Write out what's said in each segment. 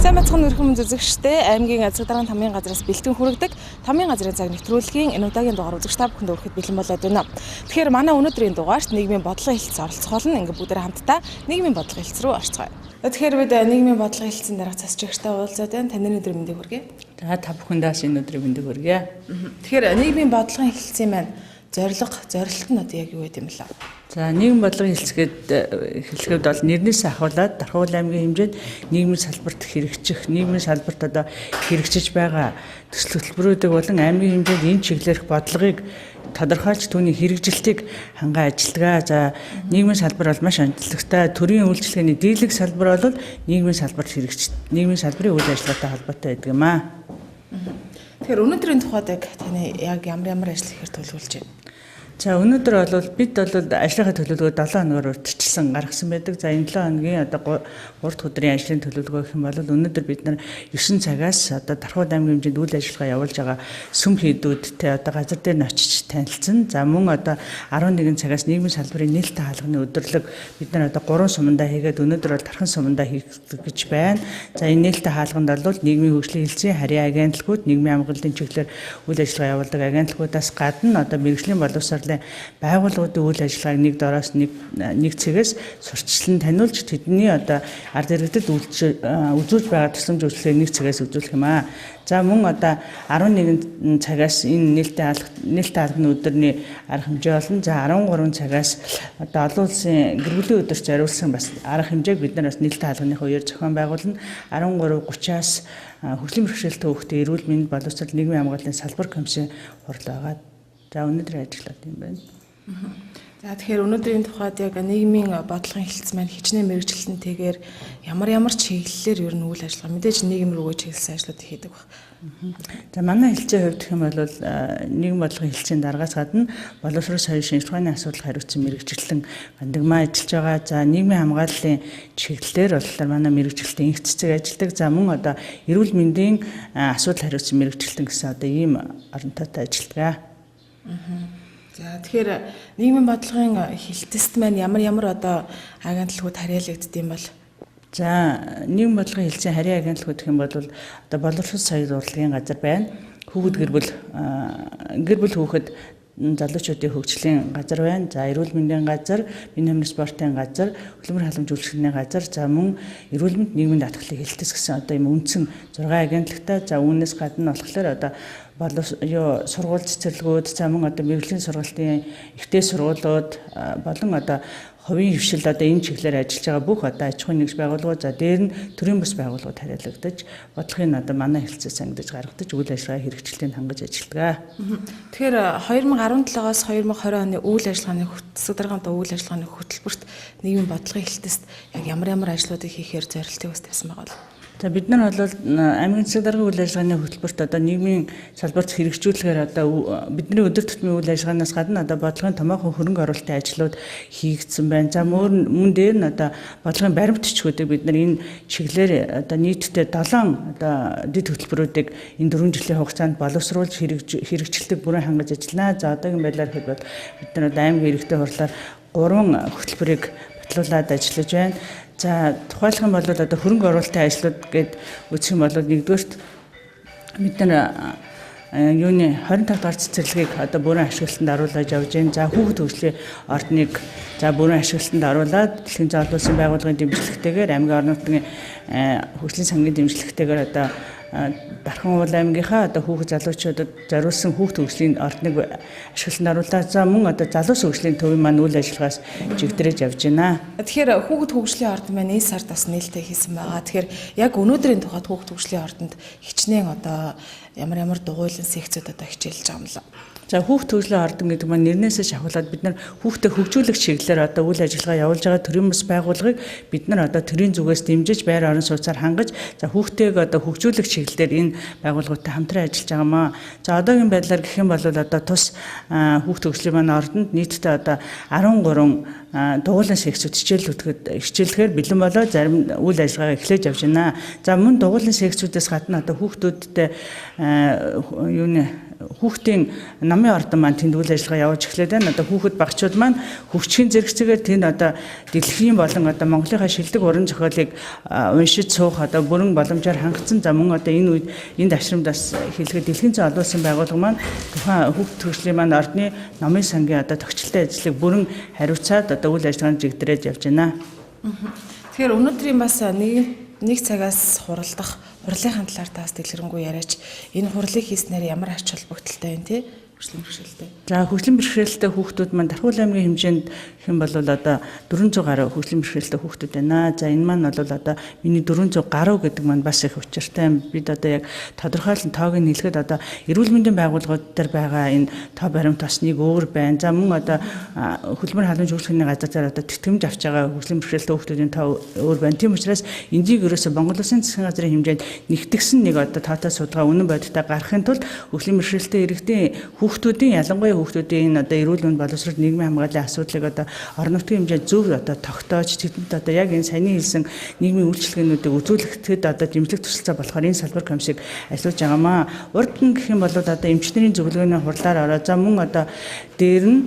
Сайн бацхан өрхөмөн зүзэгчтэй аймгийн цагдаагийн тамгын газраас бэлтгэн хүргэдэг тамгын газрын цаг нэвтрүүлгийн энэ удаагийн дугаар үзэгч та бүхэнд өөрөхөд бэлэн болоод байна. Тэгэхээр манай өнөөдрийн дугаарт нийгмийн бодлогын хэлтс оролцох болно. Ингээ бүгдээ хамтдаа нийгмийн бодлогын хэлтс рүү орцгоё. Тэгэхээр бид нийгмийн бодлогын хэлтсийн дараах засагчтай уулзаад байна. Таны өнөөдрийн мэндийг хүргэе. За та бүхэндээ энэ өдрийн мэндийг хүргэе. Тэгэхээр нийгмийн бодлогын хэлтсийн маань зорилт нь одоо яг юу гэдэм бэлээ? За нийгмийн бодлогын хэллэгэд бол нэрнээс ахуулаад Дархуул аймгийн хэмжээнд нийгмийн салбарт хэрэгжих, нийгмийн салбарт одоо хэрэгжиж байгаа төсөл хөтөлбөрүүдийг болон аймгийн хэмжээнд энэ чиглэлх бодлогыг тодорхойлж түүний хэрэгжилтийг ханган ажиллагаа. За нийгмийн салбар бол маш онцлогтой. Төрийн үйлчилгээний дийлэх салбар бол нийгмийн салбарт нийгмийн салбарын үйл ажиллагаатай холбоотой байдаг юм аа. Тэгэхээр өнөөдрийн тухайд таны яг ямар ажил хийхээр төлөвлөж байна? За өнөөдөр бол бид ажлынхаа төлөвлөгөө 7 хоногор урьдчилсан гаргасан байдаг. За энэ 7 хоногийн одоо 3 дахь өдрийн ажлын төлөвлөгөө гэх юм бол өнөөдөр бид нар 9 цагаас одоо Дархуул аймгийн хэмжээнд үйл ажиллагаа явуулж байгаа сүм хийдүүдтэй одоо газар дээр нь очиж танилцсан. За мөн одоо 11 цагаас нийгмийн салбарын нээлттэй хаалганы өдөрлөг бид нар одоо 3 сумандаа хийгээд өнөөдөр бол Дархан сумандаа хийх гэж байна. За энэ нээлттэй хаалганд бол нийгмийн хөгжлийн хэлтсийн харьяа агентлагууд, нийгмийн амгаллын чиглэлээр үйл ажиллагаа явуулдаг агентлагуудаас гадна одоо мэргэжлийн боловсролын байгууллагуудын үйл ажиллагааг нэг дороос нэг цэгээс сурталчлан таниулж тэдний одоо ард иргэдэд үзүүлж байгаа тусламж үйлчлэгийг нэг цэгээс үзүүлэх юм аа. За мөн одоо 11 цагаас энэ нээлттэй албаны өдрийн арга хэмжээ болон за 13 цагаас одоо олон улсын гэр бүлийн өдөрт зориулсан бас арга хэмжээг бид нар бас нээлттэй албаныхаа үеэр зохион байгуулна. 13:30-аас хөгжлийн бэрхшээлтэй хүүхдийн эрүүл мэнд боловсрол нийгмийн хамгааллын салбар комиссын хурал байгаа. За өнөөдөр ажиллаад юм байна. За тэгэхээр өнөөдрийн тухайд яг нийгмийн бодлогын хэлтс маань хичнээн мэргэжилтэнтэйгээр ямар чиглэлээр ер нь үйл ажиллагаа мэдээж нийгэм рүүгээ чиглэсэн ажлууд хийдэг баг. За манай хэлтсийн хувьд гэх юм бол нийгмийн бодлогын хэлтсийн дараагаас гадна боловсрол соёлын шинж ухааны асуудал хариуцсан мэргэжилтэн гандагмаа ажиллаж байгаа. За нийгмийн хамгааллын чиглэлээр болохоор манай мэргэжилтэн инх цэцэг ажилладаг. За мөн одоо эрүүл мэндийн асуудал хариуцсан мэргэжилтэн гэсэн одоо ийм оронтойтой ажилладаг. За тэгэхээр нийгмийн бодлогын хэлтэст маань ямар одоо агентлагууд харьяалагддсан бол? За нийгмийн бодлогын хэлтсийн харьяа агентлагууд гэх юм бол одоо боловсрол соёл урлагийн газар байна. Хүүхэд гэр бүл хүүхэд залуучуудын хөгжлийн газар байна. За эрүүл мэндийн газар, бие нэмрийн спортын газар, хөдөлмөр халамж үйлчлэгийн газар, за мөн эрүүл мэнд нийгмийн даатгалын хэлтэс гэсэн одоо ийм үндсэн 6 агентлагтай. За үүнээс гадна болохоор одоо сургууль цэцэрлэгүүд, за мөн одоо мэргэжлийн сургалтын ихтэй сургуулиуд болон одоо хувийн хвшил одоо энэ чиглэлээр ажиллаж байгаа бүх одоо аж ахуйн нэгж байгууллагууд, за дээр нь төрийн бас байгууллагууд харьяалагдаж бодлогын одоо манай хэлтсээс ангидаж гаргадаж үйл ажиллагаа хэрэгжилтийг хангаж ажилладаг. Тэгэхээр 2017-оос 2020 оны үйл ажиллагааны цагдаагийн үйл ажиллагааны хөтөлбөрт нийгмийн бодлогын хэлтэст яг ямар ажлуудыг хийхээр зорилтыг бас тавьсан байгаа бол? За бид нар бол аймгийн цагдаагийн үйл ажиллагааны хөтөлбөрт одоо нийгмийн салбарт хэрэгжүүлэхээр одоо бидний өдөр тутмын үйл ажиллагаанаас гадна одоо бодлогын томоохон хөрөнгө оруулалтын ажлууд хийгдсэн байна. За мөн дээр нь одоо бодлогын баримт бичгүүдийг бид нар энэ чиглэлээр одоо нийтдээ 7 одоо дэд хөтөлбөрүүдийг энэ 4 жилийн хугацаанд боловсруулж хэрэгжилтийг бүрэн хангаж ажиллана. За одоогийн байдлаар хэд бол бид нар одоо аймгийн иргэдэд хурлаар 3 хөтөлбөрийг батлуулаад ажиллаж байна. За тухайлах юм бол одоо хөрөнгө оруулалтын ажлууд гээд үзэх юм бол нэгдүгээрт бид нар 25 дахь цэцэрлэгийг одоо бүрэн ашиглалтанд оруулаад явж байна. За хүүхэд хөгжлийн ордныг за бүрэн ашиглалтанд оруулаад дэлхийн зоолын улсын байгууллагын дэмжлэгтэйгээр аймгийн орон нутгийн хөгжлийн сангийн дэмжлэгтэйгээр одоо Дархан аймгийнхаа одоо хүүхэд залуучуудад зориулсан хүүхэд хөгжлийн ордныг ашиглалтанд оруулаад за мөн одоо залуус хөгжлийн төвийн маань үйл ажиллагаас чигдрэж явж байна. Тэгэхээр хүүхэд хөгжлийн ордон маань энэ сард бас нээлттэй хийсэн байгаа. Тэгэхээр яг өнөөдрийн тухайд хүүхэд хөгжлийн ордонд хичнээн одоо ямар дугуйлан секцүүд одоо хичээлж байгаа юм л. За хүүхд хөгжлийн ордон гэдэг маань нэрнээсээ шахуулаад бид нар хүүхдэд хөгжүүлэх чиглэлээр одоо үйл ажиллагаа явуулж байгаа төрийн бас байгууллагыг бид нар одоо төрийн зүгээс дэмжиж байр орон сууцаар хангаж за хүүхдэд одоо хөгжүүлэх чиглэлээр энэ байгууллагуудтай хамтран ажиллаж байгаамаа. За одоогийн байдлаар гэх юм бол одоо тус хүүхд хөгжлийн маань ордонд нийтдээ одоо 13 дугуулан секцүүд хичээллэхээр бэлэн болоод зарим үйл ажиллагаа эхлэж явж байна. За мөн дугуулан секцүүдээс гадна одоо хүүхдүүдтэй хүүхдийн намын ордон маань тэнд үйл ажиллагаа явуулж эхлэв байна. Одоо хүүхэд багчууд маань хөгжихийн зэрэгцээгээр тэнд одоо дэлхийн болон одоо Монголынхаа шилдэг уран зохиолыг уншиж суух одоо бүрэн боломжоор хангацсан. За мөн одоо энэ үед энд ашрамд бас хэлэхэд дэлхийн зүйн олон улсын байгууллага маань тухайн хүүхд төрөлхтний маань ордны намын сангийн одоо тогтчлолтой ажлыг бүрэн хариуцаад одоо үйл ажиллагаанд жигдрээд явж байна. Тэгэхээр өнөөдрийн бас нэг цагаас хуралдах хурлын талаар таас дэлгэрэнгүй яриач энэ хурлыг хийснээр ямар ач холбогдолтой байна те хөгжлийн бэрхшээлтэй. За хөгжлийн бэрхшээлтэй хүүхдүүд маань Дархуул аймгийн хэмжээнд хэм бол одоо 400 гаруй хөгжлийн бэрхшээлтэй хүүхдүүд байна. За энэ маань бол одоо миний 400 гаруй гэдэг маань бас их учиртай. Бид одоо яг тодорхойлон тоог нь хэлэхэд одоо эрүүл мэндийн байгууллагууд дээр байгаа энэ тоо баримт бас нэг өөр байна. За мөн одоо хөдөлмөр халамж үйлчлэхний газар одоо тэтгэмж авч байгаа хөгжлийн бэрхшээлтэй хүүхдүүдийн тоо өөр байна. Тийм учраас эндийг ерөөсө Монгол Улсын засгийн газрын хэмжээнд нэгтгэсэн нэг одоо тоотой судалгаа үнэн бодиттой гаргахын тулд хөгжлийн бэрхшээлтэй иргэдийн хүүхдүүдийн ялангуяа хүүхдүүдийн одоо эрүүл мэнд боловсрол нийгмийн хамгааллын асуудлыг одоо орон нутгийн хэмжээнд зөв одоо тогтоож тэдэнд одоо яг энэ саяны хэлсэн нийгмийн үйлчилгээнүүдийг үзүүлэхэд одоо дэмжлэг туслалцаа болохоор энэ салбар комиссийг ажиллаж байгаамаа. Урд нь гэх юм бол одоо эмчнэрийн зөвлөгөөний хурлаар ороод за мөн одоо дээр нь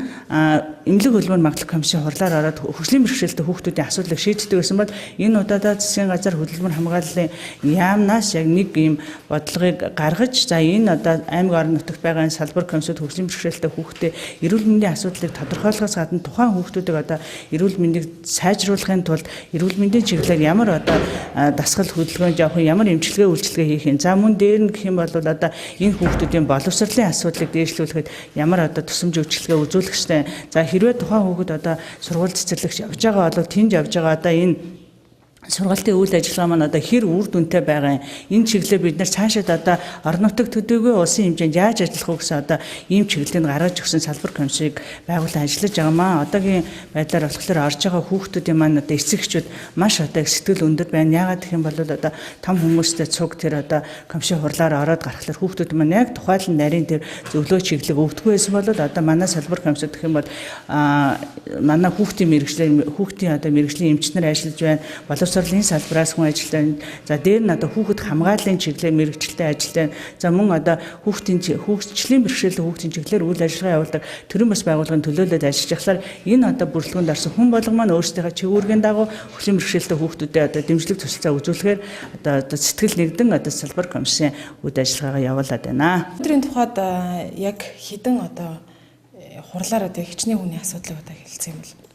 эмнэлэг хөдөлмөр магадлал комиссийн хурлаар ороод хөгжлийн бэрхшээлтэй хүүхдүүдийн асуудлыг шийддэг гэсэн бол энэ удаадаа засгийн газар хөдөлмөр хамгааллын яамнаас яг нэг ийм бодлогыг гаргаж за энэ одоо аймаг орон нутагт байгаа энэ салбар комиссууд хөгжлийн бэрхшээлтэй хүүхдээ эрүүл мэндийн асуудлыг тодорхойлохоос гадна тухайн хүүхдүүдийг одоо эрүүл мэндийг сайжруулахын тулд эрүүл мэндийн чиглэлээр ямар одоо дасгал хөдөлгөөнд явах ямар эмчилгээ үйлчилгээ хийх юм. За мөн дээр нь гэх юм бол одоо энэ хүүхдүүдийн боловсролын асуудлыг дээшлүүлэхэд ямар одоо тусламж үйлчилгээ үзүүлэх ёстой. За хэрвээ тухайн хүүхэд одоо сургууль цэцэрлэгч явж байгаа бол тэнд явж байгаа одоо энэ сургалтын үйл ажиллагаа маань одоо хэр үр дүнтэй байгаа энэ чиглэлээр бид нар цаашаа одоо орон нутаг төдийгүй улсын хэмжээнд яаж ажиллах вэ гэсэн одоо ийм чиглэлийг гаргаж өгсөн салбар комиссийг байгуулан ажиллаж байгаамаа. Одоогийн байдлаар болохоор орж байгаа хүүхдүүдийн маань одоо эцэгчүүд маш одоо сэтгэл өндөр байна. Яагаад гэх юм бол одоо том хүмүүстэй цуг тэр одоо комиссийн хурлаар ороод гарахлаар хүүхдүүд маань яг тухайлан нарийн тэр зөвлөө чиглэлийг өгдөггүй байсан бол одоо манай салбар комиссод гэх юм бол манай хүүхдийн одоо мэрэгжлийн эмчнэр ажиллаж байна. Боловсролын салбараас хүн ажилтан. За дээр нь одоо хүүхэд хамгааллын чиглэлээр мэрэгчлээ ажилтан. За мөн одоо хүүхдийн бэрхшээлтэй хүүхдийн чиглэлээр үйл ажиллагаа явуулдаг төрийн бас байгууллагын төлөөлөлд ажиллаж байхлаар энэ одоо бүрэлдэхүүнд орсон хүн болго маань өөрсдийнхөө чигүүргийн дагуу хөгжлийн бэрхшээлтэй хүүхдүүдэд одоо дэмжлэг туслалцаа үзүүлэхээр одоо сэтгэл нэгдэн одоо салбар комиссийн үйл ажиллагаагаа явуулаад байна. Өдрийн тухайд яг хэдэн одоо хурлаар одоо хичнээн хүний асуудлыг одоо хэлсэн юм бол.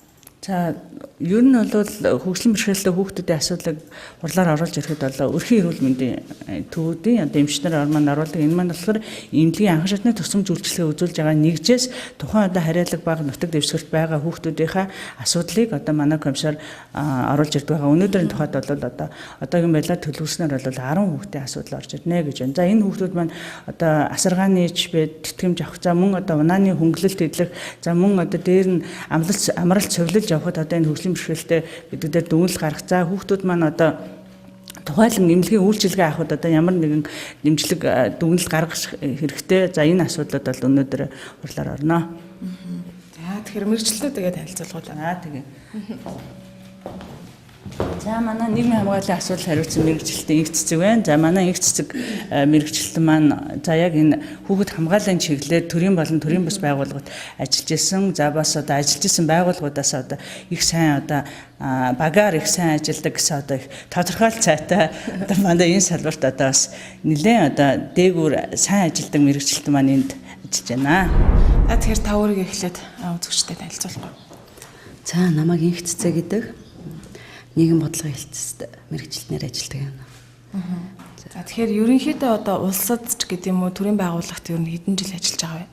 За ер нь бол хөгжлийн бэрхшээлтэй хүүхдүүдийн асуудлыг хурлаар оруулж ирэхэд бол өрхийн эрүүл мэндийн төвүүдийн одоо эмчнэр маань оруулдаг. Энэ маань болохоор эмнэлгийн анхан шатны тусламж үйлчилгээ үзүүлж байгаа нэгжээс тухайн одоо хариалаг бага нутаг дэвсгэрт байгаа хүүхдүүдийнхээ асуудлыг одоо манай комиссаар оруулж ирдэг байгаа. Өнөөдрийн тухайд бол одоогийн байдлаар төлөвлөснөр бол 10 хүүхдийн асуудал орж ирнэ гэж байна. За энэ хүүхдүүд маань одоо асаргааны чипэд тэтгэмж авах, за мөн одоо унааны хөнгөлөлт идэх, за мөн одоо дээр нь амралт цовлож явахад одоо энэ хөгжлийн бэрхшээлтэй гэдэг дээр дүгнэлт гаргах. За хүүхдүүд маань одоо тухайлан эмнэлгийн үйлчилгээ авахд одоо ямар нэгэн дэмжлэг дүгнэлт гаргах хэрэгтэй. За энэ асуудлууд бол өнөөдөр хурлаар орно. За тэгэхээр мэрэгчлээ тэгээд танилцуулгуулаа. Тэгээ. За манай нийгмийн хамгааллын асуудал хариуцсан мэрэгчлэлтэй их цэцэг байна. За манай их цэцэг мэрэгчлэл маань за яг энэ хүүхэд хамгааллын чиглэлээр төрийн болон төрийн бас байгууллагууд ажиллаж исэн. За бас одоо ажиллаж исэн байгууллагуудаас одоо их сайн одоо багаар их сайн ажилладаг гэсэн одоо их тодорхойл цайтай одоо манай энэ салбарт одоо бас нэлээд одоо дээгүүр сайн ажилладаг мэрэгчлэлт маань энд ажиллаж байна. За тэгэхээр та өөрийгөө эхлээд үзэгчтэй танилцуулах. За намайг инх цэцэг гэдэг нийгэм бодлогын хэлтсэд мэрэгчлэнээр ажилладаг юм. За тэгэхээр ерөнхийдөө одоо улсад ч гэдэг юм уу төрийн байгууллагт ер нь хэдэн жил ажиллаж байгаа вэ?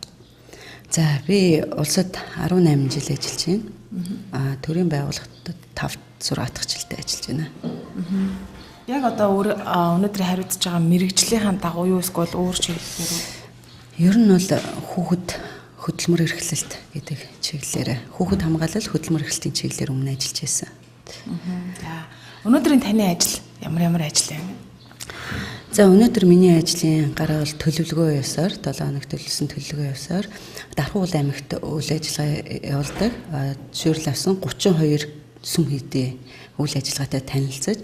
За би улсад 18 жил ажиллаж байна. Төрийн байгууллагад 5-6 дахь жилдээ ажиллаж байна. Яг одоо өнөөдөр хариуцж байгаа мэрэгжлийн дагуу юу эсвэл өөр чиглэлээр үү? Ер нь бол хүүхэд хөдөлмөр эрхлэлт гэдэг чиглэлээр хүүхэд хамгаалал хөдөлмөр эрхлэлтийн чиглэлээр өмнө ажиллаж байсан. За өнөөдрийн таны ажил ямар ажил вэ? За өнөөдөр миний ажлын гараа бол төлөвлөгөө явсаар 7 хоног төлөвлөсөн төлөвлөгөө явсаар Дархуул аймагт үйл ажиллагаа явуулдаг. Зөвшөөрөл авсан 32 сүм хийдийн үйл ажиллагаатай танилцаж,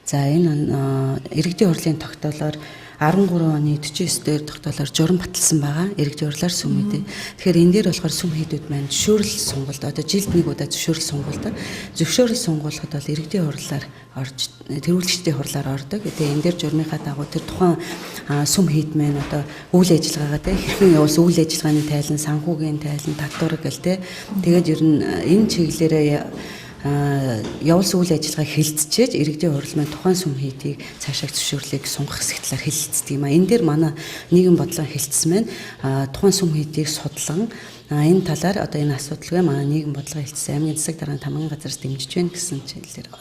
за энэ иргэдийн хурлын тогтоолоор 13 оны 49 дээр тогтоолоор журам баталсан байгаа. Иргэдийн хурлаар сүм хийдэг. Тэгэхээр энэ дээр болохоор сүм хийдүүд маань зөвшөөрөл сунгуульд одоо жилд нэг удаа зөвшөөрөл сунгуульд зөвшөөрөл сунгуулахад бол иргэдийн хурлаар орж тэргүүлэгчдийн хурлаар ордог. Тэгээ энэ дээр журмынхаа дагуу тэр тухайн сүм хийд маань одоо үйл ажиллагаагаа те хэрхэн явуулсан үйл ажиллагааны тайлан, санхүүгийн тайлан, татвар гэл те тэгээд ер нь энэ чиглэлээрээ явуулсан үйл ажиллагаа хилцчээж иргэдийн хурал маань тухайн сүм хийдийг цаашаа зөвшөөрлийг сунгах хэсэг талаар хилцдэг юм а. Энэ дээр манай нийгэм бодлогын хэлтсэн маань тухайн сүм хийдийг судлан энэ талаар одоо энэ асуудалгүй манай нийгэм бодлогын хэлтсэн аймгийн засаг дарганы ТАМГЫН газраас дэмжиж байна гэсэн чиглэлээр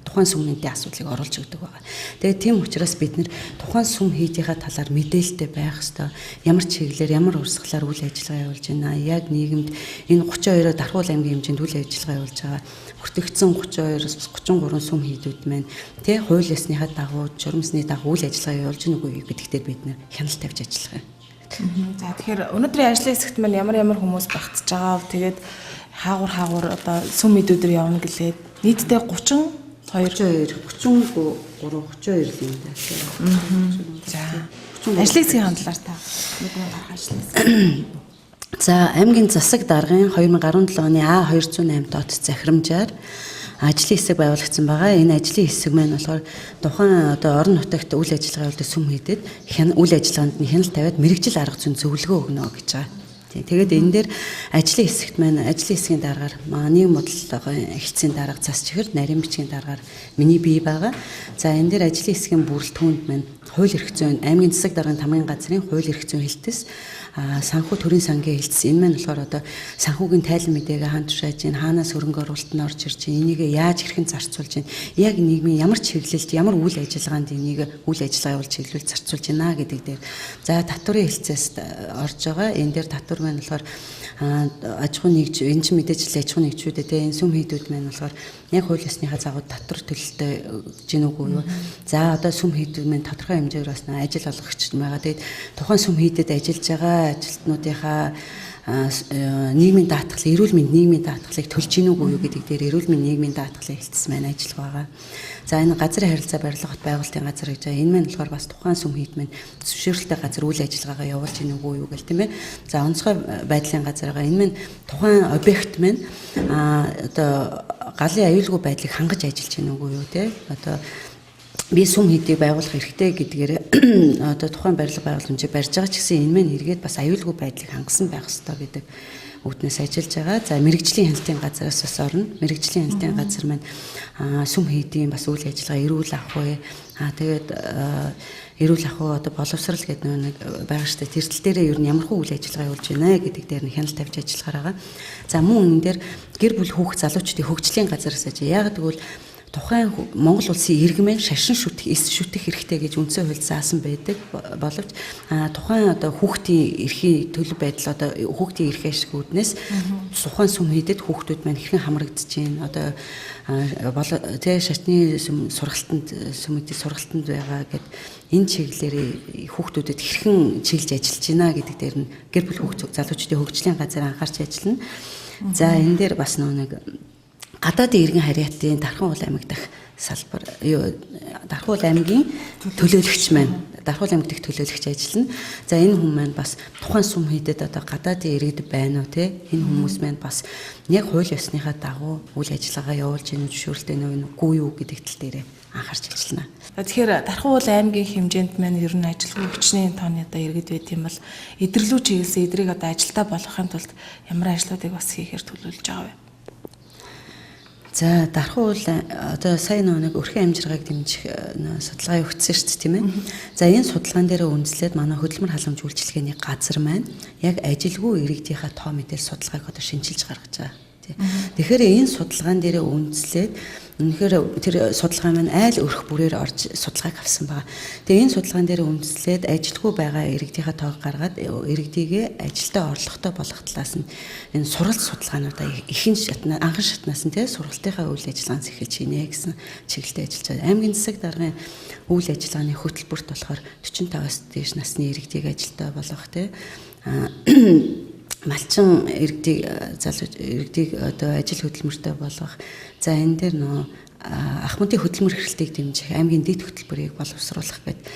тухайн сүмнүүдийн асуудлыг оруулж өгдөг байгаа. Тэгээд тийм учраас бид нэр тухайн сүм хийдийнхаа талаар мэдээлэлтэй байх ёстой. Ямар чиглэлээр ямар урсгалаар үйл ажиллагаа явуулж байна. Яг нийгэмд энэ 32-оо Дархуул аймгийн хэмжээнд үйл ажиллагаа явуулж байгаа бүртгэгдсэн 32-оос 33 сүм хийдүүд маань тэ хууль ёсныхаа дагуу журмсны дагуу үйл ажиллагаа явуулж байгаа үгүй гэдэгтээ бид нэр хяналт тавьж ажиллах юм. За тэгэхээр өнөөдрийн ажлын хэсэгт маань ямар хүмүүс багтж байгаа. Тэгээд хаагур одоо сүм хийдүүдээр явна гэлээд нийтдээ 32 юм даа. За. Ажлын хэсгийн хандлаар та мэдээ гарах ажлын хэсэг. За аймгийн засаг даргын 2017 оны А208 дот захирамжаар ажлын хэсэг байгуулагдсан байгаа. Энэ ажлын хэсэг маань болохоор тухайн одоо орон нутагт үйл ажиллагаа явуулдаг сүм хийдэд үйл ажиллагаанд нь хяналт тавиад мэрэгжил арга зүйн зөвлөгөө өгнө гэж байгаа. Тэгээд энэ дээр ажлын хэсэгт маань ажлын хэсгийн дараагаар нийгэм бодлогын хэлтсийн дарга цас чихэр нарийн бичгийн дараагаар миний бие байгаа. За энэ дээр ажлын хэсгийн бүрэлдэхүүнд маань хууль эрх зүйн аймгийн засаг дарганы ТАМГЫН газрын хууль эрх зүйн хэлтэс санхүү төрийн сангийн хэлтс энэ маань болохоор одоо санхүүгийн тайлан мэдээгээ хаан тушааж ийн хаанаас хөрөнгө оруулалт нь орж ирж ийн энийг яаж хэрхэн зарцуулж ийн яг нийгмийн ямар чиглэлд ямар үйл ажиллагаанд энийг үйл ажиллагаа явуулж чиглүүлж зарцуулж байна гэдэг дээр за татварын хэлтсээс орж байгаа. Энэ дээр татвар маань болохоор аж ахуйн нэгж энэ чинь мэдээжлээ аж ахуйн нэгжүүдэд те энэ сүм хийдүүд маань болохоор яг хууль ёсныхаа загвар татвар төлөлтөй гэж нүггүй юу. За одоо сүм хийдүүд маань тодорхой хэмжээгээр бас ажил олгогч байгаа. Тэгээд тухайн сүм хийдэд ажиллаж байгаа ажилтнуудынхаа нийгмийн даатгалын эрүүл мэнд нийгмийн даатгалыг төлж гин үгүй юу гэдэг дээр эрүүл мэнд нийгмийн даатгалын хэлтс маань ажиллах байгаа. За энэ газрын харилцаа барилга хот байгуулалтын газар гэж байгаа. Энэ маань болохоор бас тухайн сүм хийд маань зөвшөөрөлтэй газар үйл ажиллагаагаа явуулж гин үгүй юу гэл тийм ээ. За онцгой байдлын газар байгаа. Энэ маань тухайн объект маань одоо галын аюулгүй байдлыг хангаж ажиллаж гин үгүй юу те. Одоо би сүм хийдийг байгуулах хэрэгтэй гэдгээр одоо тухайн барилга байгууламжийг барьж байгаа ч гэсэн энэ мэн эргээд бас аюулгүй байдлыг хангасан байх ёстой гэдэг үүднээс ажиллаж байгаа. За мэрэгжлийн хяналтын газараас бас орно. Мэрэгжлийн хяналтын газар маань сүм хийдийн бас үйл ажиллагаа эрүүл ахуй тэгээд эрүүл ахуй одоо боловсрал гэдэг нэг байгаа штэ тэр тал дээрээ ер нь ямархуу үйл ажиллагаа явуулж байна гэдэг дээр нь хяналт тавьж ажиллахаар байгаа. За мөн энэ дээр гэр бүл хүүхэд залуучдын хөгжлийн газараас ажил. Яг тэгвэл тухайн Монгол улсын иргэн маань шашин шүтэх, эс шүтэх хэрэгтэй гэж үндсэн хуульд заасан байдаг боловч тухайн одоо хүүхдийн эрхийн төлөв байдал одоо хүүхдийн эрх ашигууднаас тухайн сүм хийдэд хүүхдүүд маань хэрхэн хамрагдаж байна. Одоо тэ шатны сургалтанд сүмүүдийн сургалтанд байгаа гэд энэ чиглэлээр хүүхдүүдэд хэрхэн чиглэж ажиллаж байна гэдэг дээр нь гэр бүл хүүхд залуучдын хөгжлийн газар анхаарч ажиллана. За энэ дээр бас нэг гадаадын иргэн харьяатын Дархуул аймаг дахь салбар Дархуул аймгийн төлөөлөгч маань Дархуул аймаг дахь төлөөлөгч ажиллана. За энэ хүмүүс маань бас тухайн сүм хийдэд одоо гадаадын иргэд байна уу те энэ хүмүүс маань бас яг хууль ёсныхаа дагуу үйл ажиллагаа явуулж байгаа зөвшөөрөлтэй нүггүй юу гэдэг тал дээр анхаарч ажиллана. Тэгэхээр Дархуул аймгийн хэмжээнд маань ер нь ажилгүй хүчний тооны одоо иргэд байт юм бол эдэрлүү чиглэсэн эдрийг одоо ажилдаа болгохын тулд ямар ажлуудыг бас хийхээр төлөвлөж байгаа вэ? За Дархуул одоо сайн нэг өрхийн амжиргааг дэмжих судалгаа өгсөн шүү дээ тийм ээ. За энэ судалгаан дээр үндэслээд манай хөдөлмөр халамж үйлчилгээний газар маань яг ажилгүй иргэдийнхаа тоо мэдээлэл судалгааг одоо шинжилж гаргаж байгаа. Тэгэхээр энэ судалгаан дээр үндэслээд үнэхээр тэр судалгаа маань айл өрх бүрээр орж судалгааг авсан байгаа. Тэгээ энэ судалгаан дээр үндэслээд ажилгүй байгаа иргэдийнхаа тоог гаргаад иргэдийгээ ажилдаа орлоготой болгох талаас нь энэ сургалт судалгаануудаа ихэнх шатнаас анхан шатнаас нь тий сургалтынхаа үйл ажиллагаанаас эхэлж гинэ гэсэн чиглэлд ажиллаж байгаа. Аймгийн засаг даргын үйл ажиллагааны хөтөлбөрт болохоор 45-аас дээш насны иргэдийг ажилдаа болгох тий малчин иргэдийг одоо ажил хөдөлмөртэй болгох. За энэ дээр ах мөнхийн хөдөлмөр эрхлэлтийг дэмжих аймгийн дэд хөтөлбөрийг боловсруулах гэдэг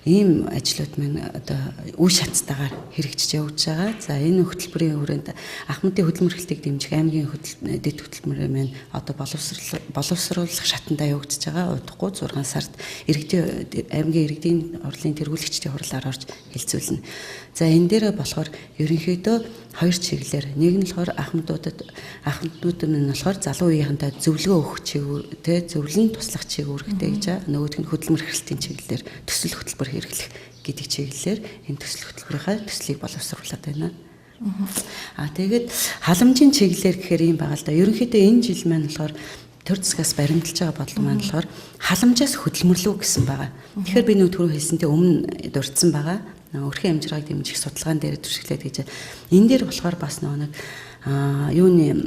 ийм ажлууд маань одоо үе шатстайгаар хэрэгжиж явж байгаа. За энэ хөтөлбөрийн хүрээнд Ахмадын хөдөлмөрлөлтийг дэмжих аймгийн дэд хөтөлбөрийн маань одоо боловсруулах шатандаа явагдаж байгаа. Удахгүй 6 сард аймгийн иргэдийн орлын тэргүүлэгчдийн хурлаар орж хэлцүүлнэ. За энэ дээр болохоор ерөнхийдөө хоёр чиглэлээр нэг нь болохоор ахмадууд нь болохоор залуу үеийнхэнтэй зөвлөгөө өгөх чиглэл зөвлөн туслах чиглэлтэй гэж байгаа. Нөгөөх нь хөдөлмөр эрхлэлтийн чиглэлээр төсөл хөтөлбөр хэрэглэх гэдэг чиглэлээр энэ төсөл хөтөлбөрийнхаа төслийг боловсруулад байна. Тэгээд халамжийн чиглэлээр гэхээр юм байгаа л да. Ерөнхийдөө энэ жил маань болохоор төр засгаас баримталж байгаа бодлого маань болохоор халамжаас хөдөлмөрлөө гэсэн байгаа. Тэгэхээр би түрүү хэлсэнтэй өмнө дурдсан байгаа. Өрхийн амжиргааг дэмжих судалгаан дээр туршиглаад гэж. Энэ дээр болохоор бас нэг юуны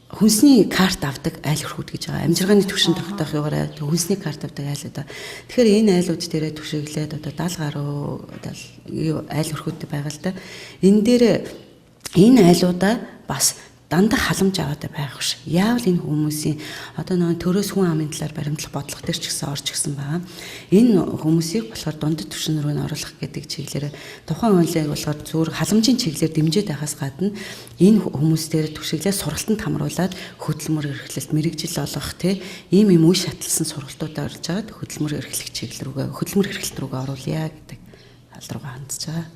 хүнсний карт авдаг айл өрхүүд гэж байгаа. Амжиргааны түвшин тогтоох югаараа хүнсний карт авдаг айлууд. Тэгэхээр энэ айлууд дээрээ туршиглаад одоо 70 гаруй айл өрхүүд байгаа л да. Энэ дээр энэ айлуудаа бас дандаа халамж аваад байх биш. Яавал энэ хүмүүсийн одоо нэг төрөөс хүн амын талаар баримтлах бодлого төр ч гэсэн орж ирсэн байгаа. Энэ хүмүүсийг болохоор дундад түвшин рүү оруулах гэдэг чиглэлээр тухайн онлайг болохоор зүгээр халамжийн чиглэлээр дэмжиж байхаас гадна энэ хүмүүс дээр түвшиглээ сургалтанд хамруулад хөдөлмөр эрхлэлт мэрэгжил олгох ийм үе шатлсан сургалтуудаар орж аваад хөдөлмөр эрхлэх чиглэл рүүгээ хөдөлмөр эрхлэлт рүүгээ оруулъя гэдэг тал руугаа хандж байгаа.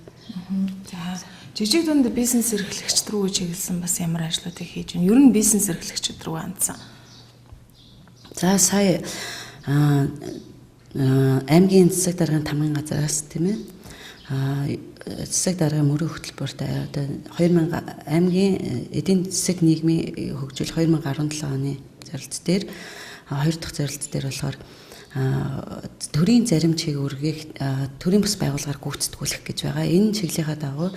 За жижиг дунд бизнес эрхлэгчд рүү чиглэсэн бас ямар ажлуудыг хийж байна? Ер нь бизнес эрхлэгчд рүү хандсан. За сая аймгийн засаг даргын ТАМГЫН газраас тийм ээ засаг даргын мөрөө хөтөлбөрт одоо 2000 аймгийн эдийн засаг нийгмийн хөгжил 2017 оны зорилт дээр хоёр дахь зорилт дээр болохоор төрийн зарим чиглэлийг төрийн бас байгууллагаар гүйцэтгүүлэх гэж байгаа. Энэ чиглэлийнхаа дагуу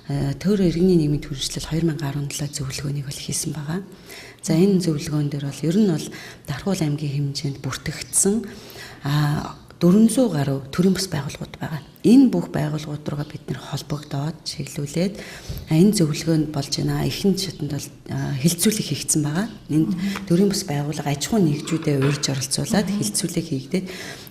төр иргэний нийгмийн түвшинслэл 2017 зөвлөгөөнийг бол хийсэн байгаа. За энэ зөвлөгөөн дээр бол ер нь бол Дархуул аймгийн хэмжээнд бүртгэгдсэн 400 гаруй төрийн бас байгууллагууд байгаа. Энэ бүх байгууллагууд руугаа бид нэр холбогдоод чиглүүлээд энэ зөвлөгөөнд болж байна. Ихэнх шатанд бол хилцүүлэг хийгдсэн байгаа. Энд төрийн бас байгууллага аж ахуйн нэгжүүдэд урьж оролцуулаад хилцүүлэг хийгдээд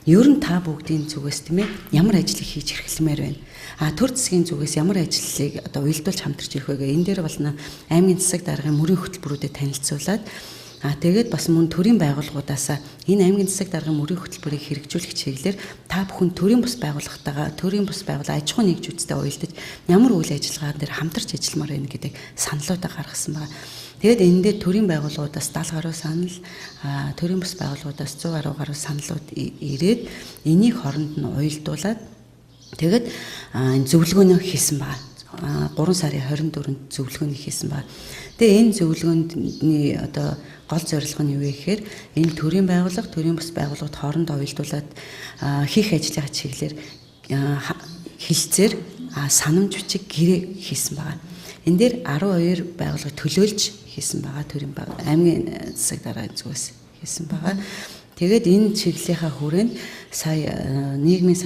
ер нь та бүгдийн зүгээс тийм ээ ямар ажлыг хийж эхлэмээр байна. Төр засгийн зүгээс ямар ажлыг одоо уялдуулж хамтарч ирэх вэ гэх энэ дээр бол аймгийн засаг даргын мөрийн хөтөлбөрүүдэд танилцуулаад тэгээд бас мөн төрийн байгууллагуудаас энэ аймгийн засаг даргын мөрийн хөтөлбөрийг хэрэгжүүлэх чиглэлээр та бүхэн төрийн бас байгууллагатайгаа төрийн бас байгууллага аж ахуйн нэгжүүдтэй уялдаж ямар үйл ажиллагаа дээр хамтарч ажилламаар байна гэдэг саналуудаа гаргасан байна. Тэгээд энэ дээр төрийн байгууллагуудаас 70 гаруй санал, төрийн бас байгууллагуудаас 100 гаруй саналууд ирээд энийг хооронд нь уялдуулад тэгээд энэ зөвлөгөөний хийсэн байна. 3 сарын 24-нд зөвлөгөөний хийсэн байна. Тэгээ энэ зөвлөгөөний одоо гол зорилго нь юу вэ гэхээр энэ төрийн байгууллага, төрийн бас байгууллагууд хоорондоо уялдуулаад хийх ажлын чиглэлээр хилцээр санамж бичиг гэрээ хийсэн байна. Энэ дээр 12 байгууллага төлөөлж хийсэн байгаа. Төрийн аймгийн засаг даргын зүгээс хийсэн байгаа. Тэгээд энэ чиглэлийнхаа хүрээнд сая нийгмийн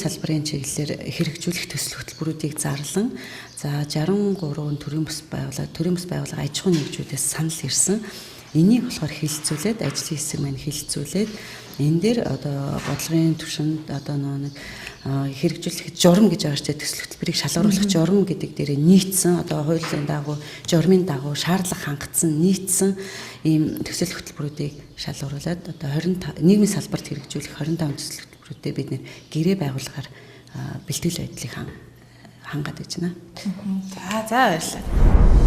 салбарын чиглэлээр хэрэгжүүлэх төсөл хөтөлбөрүүдийг зарлан за 63 төрийн бас байгууллага аж ахуйн нэгжүүдээс санал ирсэн. Энийг болохоор хилцүүлээд ажлын хэсэг маань хилцүүлээд энэ дээр одоо бодлогын түвшинд одоо нэг хэрэгжүүлэх журам гэж байгаа ч төсөл хөтөлбөрийг шалгаруулах журам гэдэг дээр нийцсэн одоо хуулийн дагуу журмын дагуу шаардлага хангагдсан нийцсэн ийм төсөл хөтөлбөрүүдийг шалгаруулад одоо 25 нийгмийн салбарт хэрэгжүүлэх 25 төсөл хөтөлбөрүүдэд бид нэр гэрээ байгууллагаар бэлтгэл байдлыг хангаад гэж байна. За баярлалаа.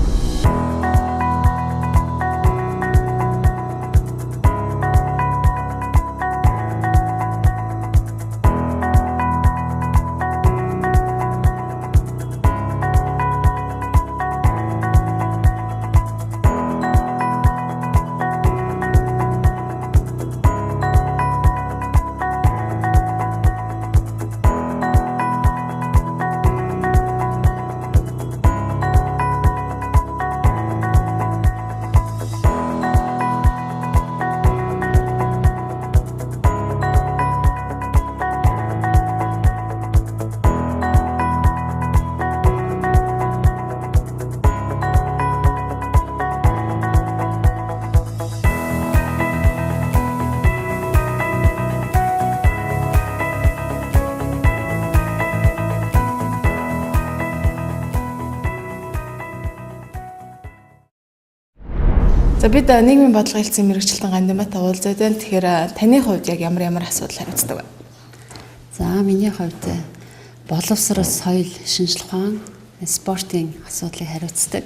За бид нийгмийн бодлогын хэлтсийн мэрэгчлэн гандиматай уулзаад байна. Тэгэхээр таны хувьд яг ямар асуудал хариуцдаг вэ? За миний хувьд боловсрол, соёл, шинжлэх ухаан, спортын асуудлыг хариуцдаг.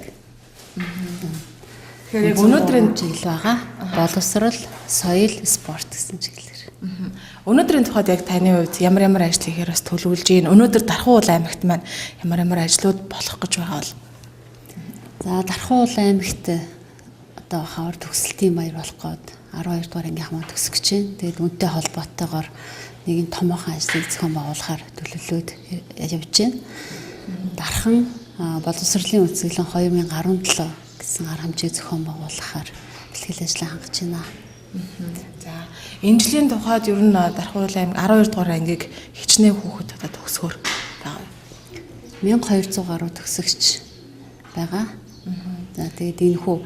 Тэгэхээр яг өнөөдрийн чиглэл байгаа. Боловсрол, соёл, спорт гэсэн чиглэлээр. Өнөөдрийн тухайд яг таны хувьд ямар ажил хийхээр бас төлөвлөж байна? Өнөөдөр Дархан уул аймагт маань ямар ажлууд болох гэж байгаа бол? За Дархан уул аймагт одоо хавар төгсөлтийн баяр болох гээд 12 дугаар ангийн хамаа төгсөх гэж байна. Тэгээд үнтэй холбоотойгоор нэгэн томоохон ажлыг зохион байгуулахаар төлөвлөд явж байна. Дархан боловсролын үндэслэл 2017 гэсэн арга хэмжээг зохион байгуулахаар бэлтгэл ажлаа хангаж байна. За энэ жилийн тухайд ер нь Дархан уул аймаг 12 дугаар ангийг хичнээн хүүхэд одоо төгсгөр байгаа. 1200 гаруй төгсөгч байгаа. За тэгээд энэ хүү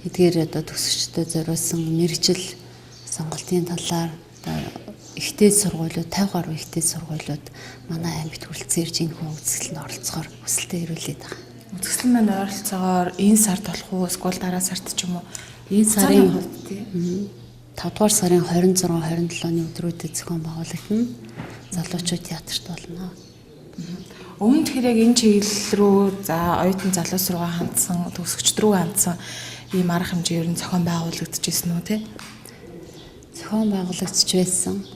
эдгээр одоо төгсөгчдөд зориулсан мэргэжил сонголтын талаар ихтэй сургуулиуд 50 гаруй ихтэй сургуулиуд манай аймагт хүрэлцэн ирж энэ хүү үзэсгэлэнд оролцохоор хүсэлтэд ирүүлээд байгаа. Үзэсгэлэн маань ойролцоогоор энэ сард болох уу эсвэл дараа сард ч юм уу? Энэ сарын 5 дугаар сарын 26, 27-ны өдрүүдэд зохион байгуулагдана. Залуучууд театрт болно. Өмнө тэгэхээр яг энэ чиглэл рүү за оюутан залуус руугаа хандсан, төгсөгчд рүү хандсан ийм арга хэмжээ ер нь зохион байгуулагдчихсэн үү те? Зохион байгуулагдж байсан.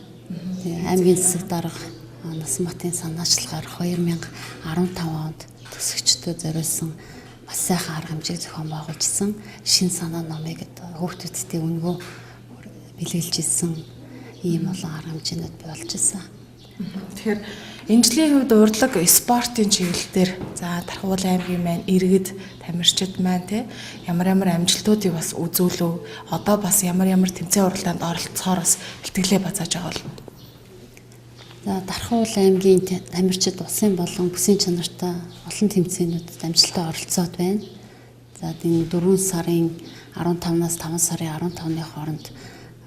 Аймгийн засаг дарга Насматын санаачлагаар 2015 онд төгсөгчдөд зориулсан бас сайхан арга хэмжээг зохион байгуулжсэн. Шинэ санаа номыг хүүхдүүдтэй өнгөө бэлгэлж ирсэн ийм олон арга хэмжээнүүд болж ирсэн. Тэгэхээр энэ жилийн хувьд урлаг спортын чиглэлээр за Дархан уул аймгийн маань иргэд тамирчид маань те ямар амжилтуудыг бас үзүүлв. Одоо бас ямар тэмцээн уралдаанд оролцохоор бас бэлтгэлээ базааж байгаа бол. За Дархан уул аймгийн тамирчид улсын болон бүсийн чанартай олон тэмцээнүүдэд амжилттай оролцоод байна. За энэ 4 сарын 15-наас 5 сарын 15-ны хооронд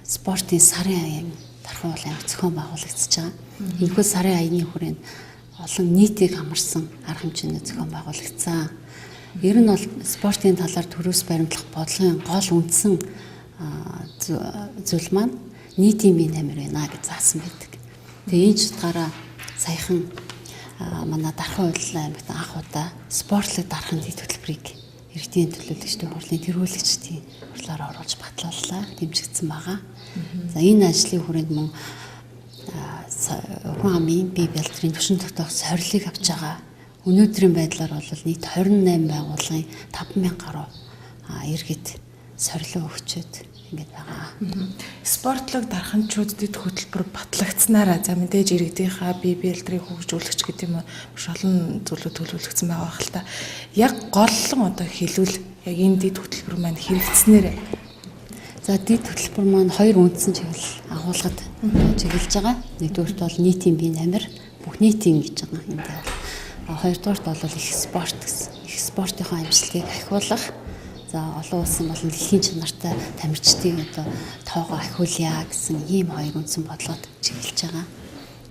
спортын сарын аян Дархан уул аймагт зохион байгуулагдаж байгаа. Энэхүү сарын аяны хүрээнд олон нийтийг хамарсан арга хэмжээний зохион байгуулагдсан. Ер нь бол спортын талаар төрөөс баримтлах бодлогын гол үндсэн зүйл маань нийтийн бие намир байна гэж заасан байдаг. Тэгээ энэ чухалаараа саяхан манай Дархан уул аймагт анх удаа спортлог дарахын дэд хөтөлбөрийг иргэдийн төлөөлөгчдийн хурлын тэргүүлэгчдийн хурлаар оруулж батлууллаа, дэмжигдсэн байгаа. За энэ ажлын хүрээнд мөн хүн амын бие бэлтгэрийн түвшин тогтоох сорилыг авч байгаа. Өнөөдрийн байдлаар бол нийт 28 байгууллагын 5000 гаруй иргэд сорилоо өгчөөд ингэж байгаа. Спортлог дарханчуудад хөтөлбөр батлагдсанараа за мэдээж иргэдийнхаа бие бэлтгэрийг хөгжүүлэгч гэдэг юм маш олон зүйлүүд төлөвлөгдсөн байгаа хэл та. Яг голлон одоо хэлвэл яг энэ дэд хөтөлбөр маань хэрэгцснээр. За дэд хөтөлбөр маань хоёр үндсэн чиглэл агуулгад чиглэж байгаа. Нэгдүгürt бол нийтийн бие намир, бүх нийтийн гэж байгаа юм дээр. Хоёрдугаарт бол их спорт гэсэн. Их спортынхаа амжилтыг ахиулах. За олон улсын болон дэлхийн чанартай тамирчдын одоо тоогоо ахиулъя гэсэн ийм хоёр үндсэн бодлогод чиглэж байгаа.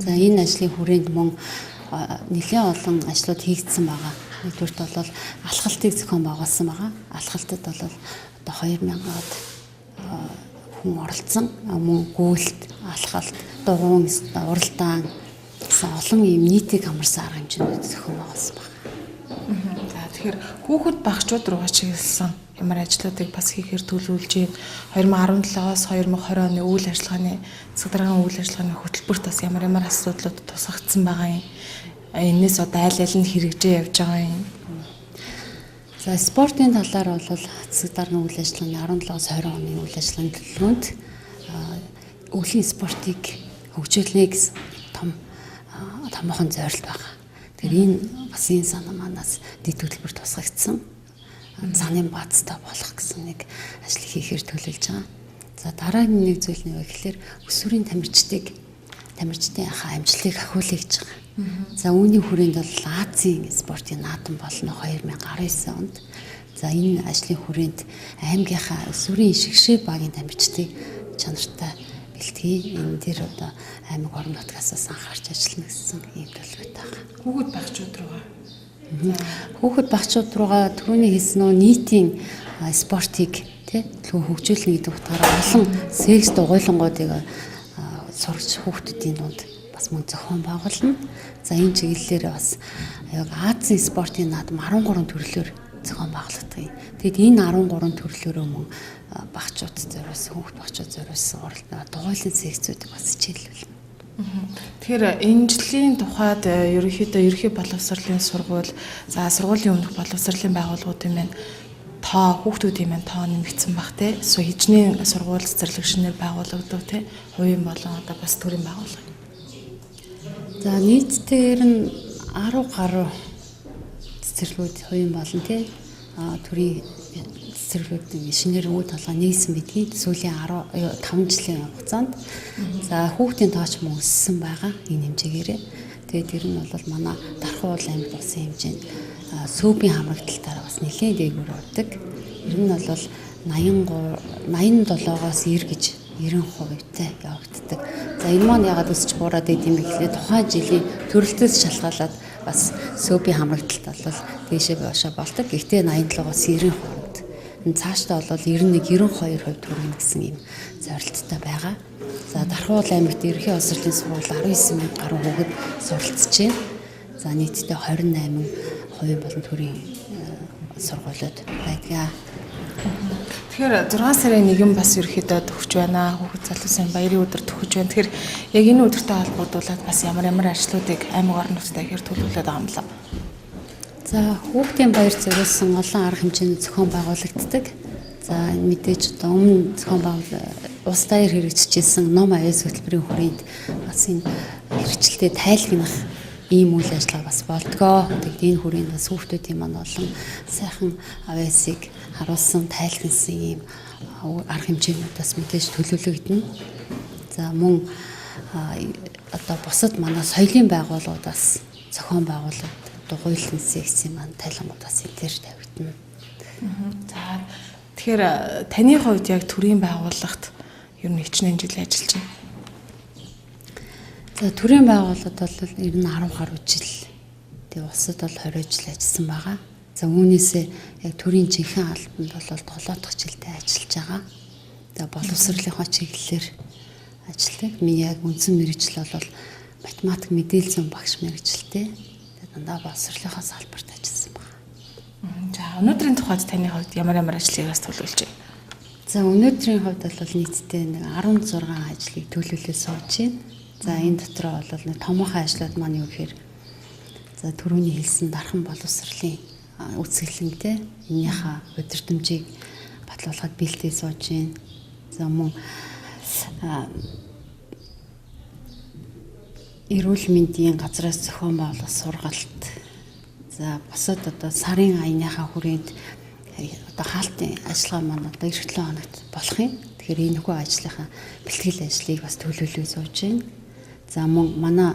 За энэ ажлын хүрээнд мөн нэлээд олон ажлууд хийгдсэн байгаа. Нэгдүгürt бол алхалтыг зохион байгуулсан байгаа. Алхалтад бол одоо 2000-аад хүн оролцсон. Мөн гүйлт, алхалт, дугуун, уралдаан гэсэн олон ийм нийтийг хамарсан арга хэмжээнүүд зохион байгуулсан байна. За тэгэхээр хүүхэд багчууд руугаа чиглэсэн ямар ажлуудыг бас хийхээр төлөвлөж байна. 2017-оос 2020 оны үйл ажиллагааны засаг даргын үйл ажиллагааны хөтөлбөрт бас ямар асуудлууд тусгагдсан байгаа юм. Энээс одоо аль нь хэрэгжиж явж байгаа юм. За спортын талаар бол засаг даргын үйл ажиллагааны 17-оос 20 оны үйл ажиллагааны төлөвлөгөөнд өвлийн спортыг хөгжүүлнэ гэсэн томоохон зорилт байгаа. Тэгэхээр энэ бас энэ санаа манаас дэд хөтөлбөр тусгагдсан. Цааны баазтай болох гэсэн нэг ажил хийхээр төлөвлөж байгаа. За дараагийн нэг зүйл нь юу гэхээр өсвөрийн тамирчдын амжилтыг ахиулъя гэж байгаа. За үүний хүрээнд бол Азийн спортын наадам болно 2019 онд. За энэ ажлын хүрээнд аймгийнхаа өсвөрийн шигшээ багийн тамирчдыг чанартай бэлтгэе. Энэ дээр одоо аймаг орон нутгаас анхаарч ажиллана гэсэн ийм төлөвтэй байгаа. Хүүхэд багчууд руугаа. Хүүхэд багчууд руугаа түрүүний хэлсэн нөө нийтийн спортыг тий. Төлөвлөгөө хөгжүүлнэ гэдэг утгаараа олон секс дугуйлангуудыг сурч хүүхдүүдийн дунд бас мөн зохион байгуулна. За энэ чиглэлээр бас яг Азийн спортын наадам 13 төрлөөр зохион байгуулдаг юм. Тэгэд энэ 13 төрлөөрөө мөн багчууд зориулсан, хүүхд багчууд зориулсан дугуйлын секцүүдийг бас хичээллүүлнэ. Тэгэхээр энэ жилийн тухайд ерөнхийдөө ерхий боловсролын сургууль, за сургуулийн өмнөх боловсролын байгууллагуудын маань тоо хүүхдүүдийн маань тоо нэмэгдсэн баг те. Эсвэл хичнээн сургууль цэцэрлэг шинээр байгуулагдав те. Хувийн болон одоо бас төрийн байгууллага. За нийтдээр нь 10 гаруй цэцэрлэгүүд хувийн болон те. Төрийн цэцэрлэгүүд шинээр үе толгой нийсэн бидгийг сүүлийн 15 жилийн хугацаанд за хүүхдийн тооч мөн өссөн байгаа энэ хэмжээгээрээ. Тэгээд тэр нь бол манай Дархан уулын аймагт улсын хэмжээнд сөөбийн хамрагдалтаараа бас нэлээд дээгүүр явдаг. Ер нь бол 87-оос 90 гэж 90%-тай явагддаг. За энэ маань ягаад өсч буураад идэм бэ гэхлээр тухайн жилийн төрөлтөөс шалтгаалаад бас сөөбийн хамрагдалт бол дээшээ бошоо болдог. Гэхдээ 87-оос 90%. Цаашдаа бол 91-92% төрнө гэсэн юм зорилттой байгаа. За Дархан уулын аймагт ерхий боловсролын сургууль 19,000 гаруй хүүхэд суралцж байна. За нийтдээ 28 хувийн болон төрийн сургуулиуд байдаг. Тэгэхээр 6 сарын 1 бас ерөөхдөө төгсөж байна. Хүүхэд залуусын баярын өдөр төгсөж байна. Тэгэхээр яг энэ өдөртэй холбогдуулаад бас ямар ажлуудыг аймаг орон нутгад ихээр төлөвлөд байгаа юм лээ. За хүүхдийн баяр зориулсан олон арга хэмжээний зохион байгуулагддаг. За мэдээж одоо өмнө зохион улс даяар хэрэгжижсэн ном аяс хөтөлбөрийн хүрээнд бас энэ хэрэгжилтэд тайлгнах ийм үйл ажиллагаа бас болдгоо. Тэгэд энэ хүрээнд бас хүүхдүүдийн маань олон сайхан авяасыг харуулсан тайлгнсан ийм арга хэмжээнүүд бас мэдээж төлөвлөгдөнө. За мөн одоо бусад манай соёлын байгууллагуудаас зохион байгуулалт дугуйлан секцийн маань тайлгнуудаас энэ төр тавигдана. За тэгэхээр таны хувьд яг төрийн байгууллагт ер нь хичнээн жил ажиллаж байна. За төрийн байгууллагад бол ер нь 10 гаруй жил. Тэгээ улсад бол 20 жил ажилласан байгаа. За үүнээсээ яг төрийн жинхэнэ албанд бол 7 дахь жилдээ ажиллаж байгаа. За боловсролынхоо чиглэлээр ажилладаг. Миний яг үндсэн мэргэжил бол математик мэдээлэл зүйн багш мэргэжилтэй. Дандаа боловсролынхоо салбарт ажилласан байна. За өнөөдрийн тухайд таны хувьд ямар ажлыг бас төлөвлөж байна? За өнөөдрийн хувьд бол нийтдээ 16 ажлыг төлөвлөж сууж байна. За энэ дотроо бол томоохон ажлууд маань юу гэхээр за түрүүний хэлсэн дархан боловсролын үзэсгэлэнтэй энийхээ удирдамжийг батлуулахад бэлтээ сууж байна. За мөн эрүүл мэндийн газраас зохион байгуулах сургалт. За бусад одоо сарын аяныхаа хүрээнд одоо хаалтын ажиллагаа маань одоо 7 хоногт болох юм. Тэгэхээр энэ хүү ажлынхаа бэлтгэл ажлыг бас төлөвлөж сууж байна. За мөн манай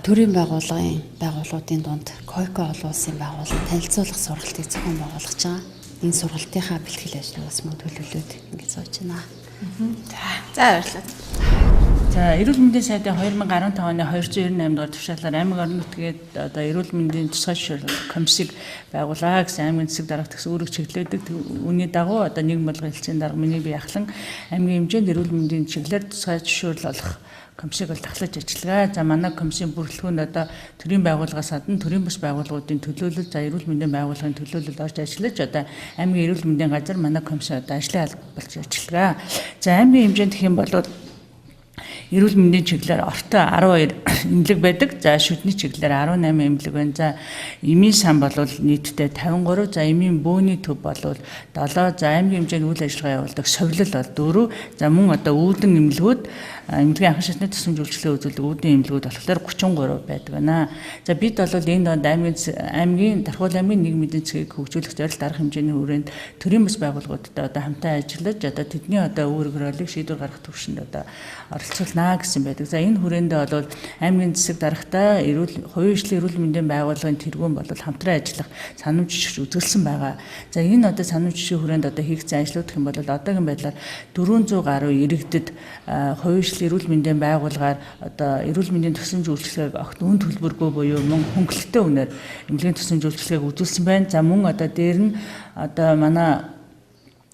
төрийн байгууллагуудын дунд койко олон улсын байгууллага танилцуулах сургалтыг зохион байгуулж байгаа. Энэ сургалтынхаа бэлтгэл ажлыг бас мөн төлөвлөд ингэж сууж байна. За баярлалаа. За эрүүл мэндийн сайдын 2015 оны 298 дугаар тушаалаар аймаг орон нутгийн одоо эрүүл мэндийн тусгай шийдвэрлэх комиссийг байгуулаа гэсэн аймгийн засаг дарга тэгс үүрэг чиглэлдэг. Үүний дагуу одоо нийгмийн бодлогын хэлтсийн дарга миний бие ахлан аймгийн хэмжээнд эрүүл мэндийн чиглэлээр тусгай зөвшөөрөл олох комиссийг бол дахлаж ажиллагаа. За манай комиссийн бүрэлдэхүүн одоо төрийн байгууллагаас гадна төрийн бус байгууллагуудын төлөөлөл, за эрүүл мэндийн байгууллагын төлөөлөл орж ажиллаж одоо аймгийн эрүүл мэндийн газар манай комисс одоо ажлын албалж ажиллагаа. За аймгийн хэмжээнд гэх юм бол эрүүл мэндийн чиглэлээр ортой 12 эмнэлэг байдаг. За шүдний чиглэлээр 18 эмнэлэг байна. За эмийн сан бол нийтдээ 53. За эмийн бөөний төв бол 7. За аймгийн хэмжээнд үйл ажиллагаа явуулдаг совилол бол 4. За мөн одоо үүдэн эмнэлгүүд эмнэлгийн анхан шатны тусламж үйлчлэгээ үзүүлдэг үүдэн эмнэлгүүд болохоор 33 байдаг байна. За бид бол энэ донд аймгийн Дархан аймгийн нийгмийн эдийн засгийг хөгжүүлэх зорилт арга хэмжээний хүрээнд төрийн бас байгууллагуудтай одоо хамтаа ажиллаж одоо тэдний одоо үүрэг ролыг шийдвэр гаргах төвшөнд одоо оролцуулнаа гэсэн байдаг. За энэ хүрээндээ бол аймгийн засаг даргатай хувийн хөгжлийн эрүүл мэндийн байгууллагын тэргүүн бол хамтран ажиллах санамж жишг үзүүлсэн байгаа. За энэ одоо санамж жишгийн хүрээнд одоо хийгдсэн ажлууд гэх юм бол одоогийн байдлаар 400 гаруй иргэдэд хувийн хөгжлийн эрүүл мэндийн байгууллагаар одоо эрүүл мэндийн тусламж үйлчилгээг огт үн төлбөргүй буюу мөн хөнгөлөлттэй үнээр эмнэлгийн тусламж үйлчилгээг үзүүлсэн байна. За мөн одоо дээр нь одоо манай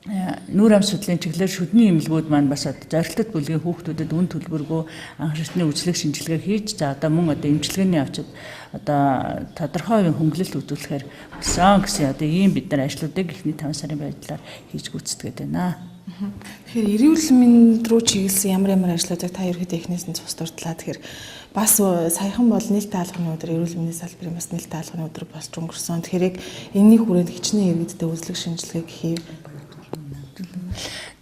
нүүр ам судлалын чиглэлээр шүдний эмнэлгүүд маань бас зорилттой бүлгийн хүүхдүүдэд үн төлбөргүй анх шатны үйлчлэг шинжилгээ хийж за одоо мөн одоо эмчилгээний авчид одоо тодорхой хөнгөлөлт үзүүлэхээр болсон гэсэн одоо ийм бид нар ажлуудыг эхний 5 сарын байдлаар хийж гүйцэтгээд байна. Тэгэхээр эрүүл мэнд рүү чиглэсэн ямар ажлуудыг та ерөөдөө эхнээс нь цус дурдлаа. Тэгэхээр бас саяхан бол нийт даалганы өдөр эрүүл мэндийн салбарын бас нийт даалганы өдөр болж өнгөрсөн. Тэгэхээр яг энэний хүрээнд хичнээн иргэдтэй үзлэг шинжилгээг хийв.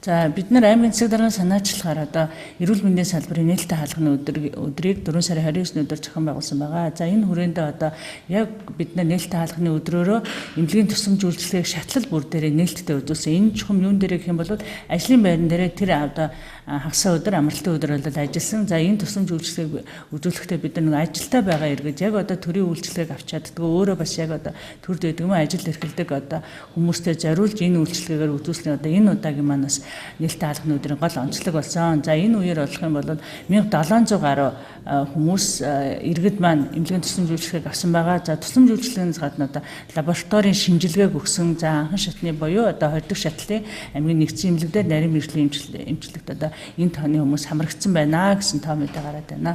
За бид нар аймгийн засаг дарганы санаачлагаар одоо эрүүл мэндийн салбарын нээлттэй хаалганы өдрийг 4 сарын 29-ний өдөр зохион байгуулсан байгаа. За энэ хүрээнд одоо яг бид нар нээлттэй хаалганы өдрөөрөө эмнэлгийн тусламж үйлчилгээг шатлал бүр дээрээ нээлттэй үзүүлсэн. Энэ чухам юун дээр гэх юм бол ажлын байран дээрээ тэр одоо хагасаа өдөр амралтын өдөр бол ажилласан. За энэ тусламж үйлчилгээг үзүүлэхдээ бид нар нэг ажилдаа байгаа иргэд яг одоо төрийн үйлчилгээг авч чаддгүй өөрөө бас яг одоо төрд байдаг юм ажил эрхэлдэг одоо хүмүүстэй зориулж энэ үйлчилгээгээр үзүүлсэн одоо энэ удаагийн манаас нээлттэй хаалганы өдрийн гол онцлог болсон. За энэ үеэр болох юм бол 1700 гаруй хүмүүс иргэд маань эмнэлгийн тусламж үйлчилгээг авсан байгаа. За тусламж үйлчилгээнээс гадна одоо лабораторийн шинжилгээг өгсөн. За анхан шатны буюу одоо 20 дахь шатлалын аймгийн нэгдсэн эмнэлэгдээр нарийн мэргэжлийн эмчилэгт одоо энэ тооны хүмүүс хамрагдсан байна гэсэн тоо мэдээ гараад байна.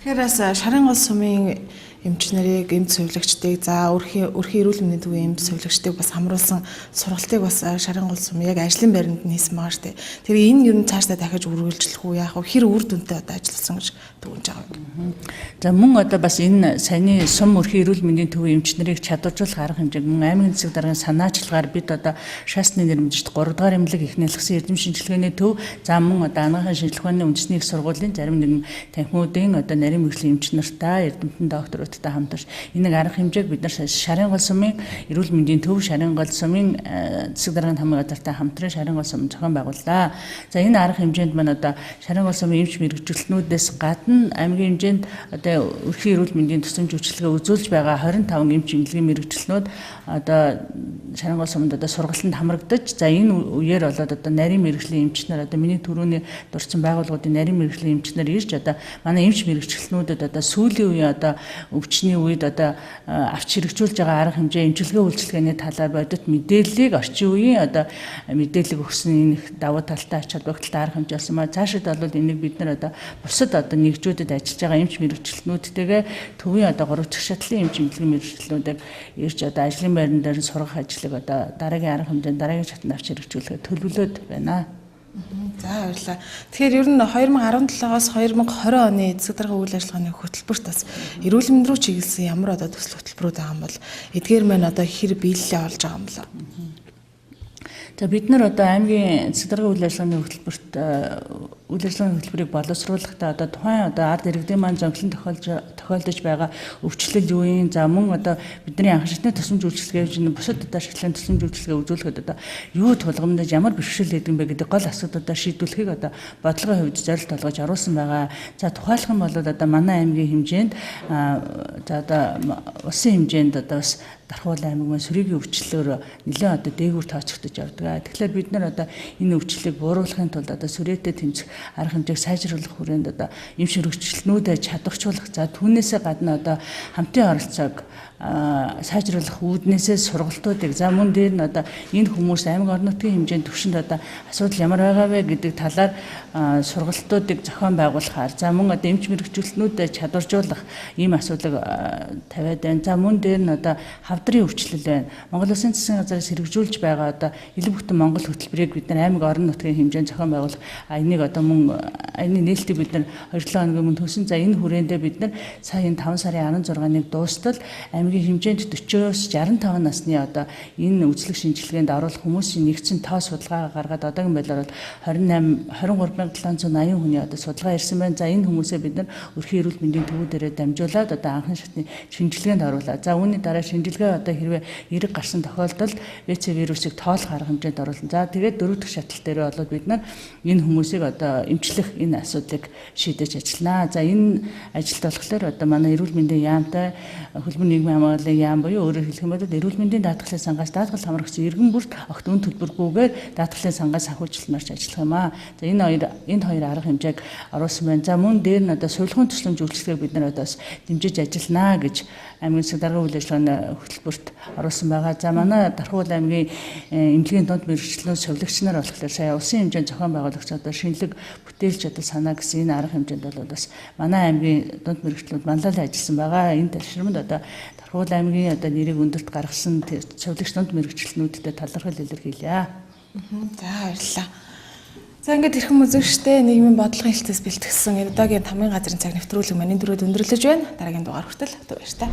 Тэгэхээр бас шарын гол сумын эмч нарыг эмч сувилагчдыг за өрхийн эрүүл мэндийн төвийн эмч сувилагчдыг бас хамруулсан сургалтыг бас шарын гол сум яг ажлын байранд нь хийсэн байгаа шүү дээ. Тэгэхээр энэ ер нь цаашдаа дахиж үргэлжлэх үү яах вэ? Хэр үр дүнтэй одоо ажилласан гэж дүгнэж байгаа юм. За мөн одоо бас энэ саяны сум өрхийн эрүүл мэндийн төвийн эмч нарыг чадваржуулах арга хэмжээг мөн аймгийн засаг дарганы санаачлагаар бид одоо шаасны нэрмжид 3 дугаар эмнэлэг эхнэлгсэн эрдэм шинжилгээний төв за мөн одоо анагаахын шинжилгээний үндэсний их сургуулийн зарим нэгэн танхимуудын одоо нарийн мэргэжлийн эмч нартай эрдэмтэн докторуудтай хамтарч энэ арга хэмжээг бид нар шарын гол сумын эрүүл мэндийн төв шарын гол сумын засаг дарганы хамгаалалттай хамтран шарын гол сум зохион байгууллаа. За энэ арга хэмжээнд маань одоо шарын гол сумын эмч мэргэжүүлтнүүдээс гадна аймгийн хэмжээнд одоо өрхийн эрүүл мэндийн тусламж үйлчилгээ үзүүлж байгаа 25 эмч эмнэлгийн мэргэжлэнүүд одоо шарын гол сумд одоо сургалтанд хамрагдаж за энэ үеэр болоод одоо нарийн мэргэжлийн эмч нар одоо миний түрүүний дурдсан байгууллагуудын нарийн мэргэжлийн эмч нар ирж одоо манай эмч мэргэжлэнүүдэд одоо сүүлийн үеийн одоо өвчний үед одоо авч хэрэгжүүлж байгаа арга хэмжээ эмчилгээ үйлчилгээний талаар бодит мэдээллийг орчин үеийн одоо мэдээлэл өгсөн энэ давуу талтай ач холбогдолтой арга хэмжээ болсон маа цаашид бол энийг бид нар одоо бусад одоо нэгжүүдэд ажиллаж байгаа эмч мэргэжлэнүүдтэйгээ төвийн одоо 3 дахь шатлалын эмч эмнэлгийн мэргэжлэнүүдийг ирж одоо ажлын байран дээр сургах ажлыг одоо дараагийн арга хэмжээнд дараагийн шатнд авч хэрэгжүүлэхэд төлөвлөд байна. За баярлалаа. Тэгэхээр ер нь 2017-оос 2020 оны засаг дарганы үйл ажиллагааны хөтөлбөрт бас эрүүл мэнд рүү чиглэсэн ямар одоо төсөл хөтөлбөрүүд байгаа юм бол эдгээр маань одоо хэр биелэлээ олж байгаа юм болоо. За бид нар одоо аймгийн засаг дарганы үйл ажиллагааны хөтөлбөрийг боловсруулахдаа одоо тухайн одоо ард иргэдийн маань зөнгөлн тохиолдож байгаа өвчлөл юу юм за мөн одоо бидний анхан шатны тусламж үйлчилгээ бусад одоо шатлалын тусламж үйлчилгээ үзүүлэхэд одоо юу тулгамдж ямар бэрхшээл гэдэг юм бэ гэдэг гол асуудлуудаа шийдвэрлэхийг одоо бодлогын хувьд зорилт олгож оруулсан байгаа. За тухайлах юм бол одоо манай аймгийн хэмжээнд за одоо улсын хэмжээнд одоо бас Дархуул аймаг маань сүрийн өвчлөлөөр нэлээд одоо дээгүүр тооцогдож явдаг. Тэгэхээр бид нар одоо энэ өвчлөлийг бууруулахын тулд одоо сүрээтэй тэмцэх арга хэмжээг сайжруулах хүрээнд одоо эмч мэргэжлэнүүдэд чадварчуулах за түүнээсээ гадна одоо хамтын оролцоог сайжруулах үүднээсээ сургалтуудыг за мөн дээр нь одоо энэ хүмүүс аймаг орон нутгийн хэмжээнд төвшөнд одоо асуудал ямар байгаа вэ гэдэг талаар сургалтуудыг зохион байгуулахаар за мөн одоо эмч мэргэжлэнүүдэд чадваржуулах ийм асуудлыг тавиад байна. За мөн дээр нь одоо хавдрын өвчлөл байна. Монгол Улсын засгийн газраас хэрэгжүүлж байгаа одоо илүү бүтэн Монгол хөтөлбөрийг бид нар аймаг орон нутгийн хэмжээнд зохион байгуулах энийг одоо мөн энэ нээлтийг бид нар 2-7 хоногийн өмнө төсөн. За энэ хүрээндээ бид нар сая 5 сарын 16-ныг дуустал аймгийн хэмжээнд 40-с 65 насны одоо энэ үзлэг шинжилгээнд оруулах хүмүүсийн нэгдсэн тоо судалгаа гаргаад одоогийн байдлаар бол 23780 хүний одоо судалгаа ирсэн байна. За энэ хүмүүсээ бид нар өрхийн эрүүл мэндийн төвүүдээрээ дамжуулаад одоо анхан шатны шинжилгээнд оруулаа. За үүний дараа шинжилгээ одоо хэрвээ эерэг гарсан тохиолдолд ВЦ вирусыг тоолох арга хэмжээнд оруулсан. За тэгээд 4 дахь шатлал дээр бол бид нар энэ хүмүүсийг одоо одоо эмчлэх энэ асуудлыг шийдэж ажиллана. За энэ ажилд болохоор одоо манай эрүүл мэндийн яамтай хөлбөмбөгийн нийгмийн хамгааллын яам буюу өөрөөр хэлэх юм бол эрүүл мэндийн даатгалын сангаас даатгал хамрагчсан иргэн бүрт огт үн төлбөргүйгээр даатгалын сангаас санхүүжилтнаарч ажиллах юм аа. За энэ хоёр арга хэмжээг оруулсан байна. За мөн дээр нь одоо сувилгын төслөмж үйлчлэгийг бид нар одоо бас дэмжиж ажиллана гэж аймгийн засаг даргын үйл ажиллагааны хөтөлбөрт оруулсан байгаа. За манай Дархуул аймгийн эмнэлгийн дунд мэргэжлийн совилогч нар болохоор сая улсын хэмжээнд зохион байгуулагч одоо шинэлэг бүтээлч одоо санаа гэсэн энэ арга хэмжээнд бол бас манай аймгийн дунд мэргэжлүүд манлайлан ажилласан байгаа. Энэ ташрамд одоо Дархуул аймгийн одоо нэрийг өндөрт гаргасан совилогч дунд мэргэжлэнүүдэд талархал илэрхийлье. За баярлалаа. За ингээд хэрхэн үзэгчтэй нийгмийн бодлогын хэлтээс бэлтгэсэн энэ удаагийн тамгын газрын цаг нэвтрүүлэг маань энэ дөрөв өндөрлөж байна. Дараагийн дугаар хүртэл баяр та.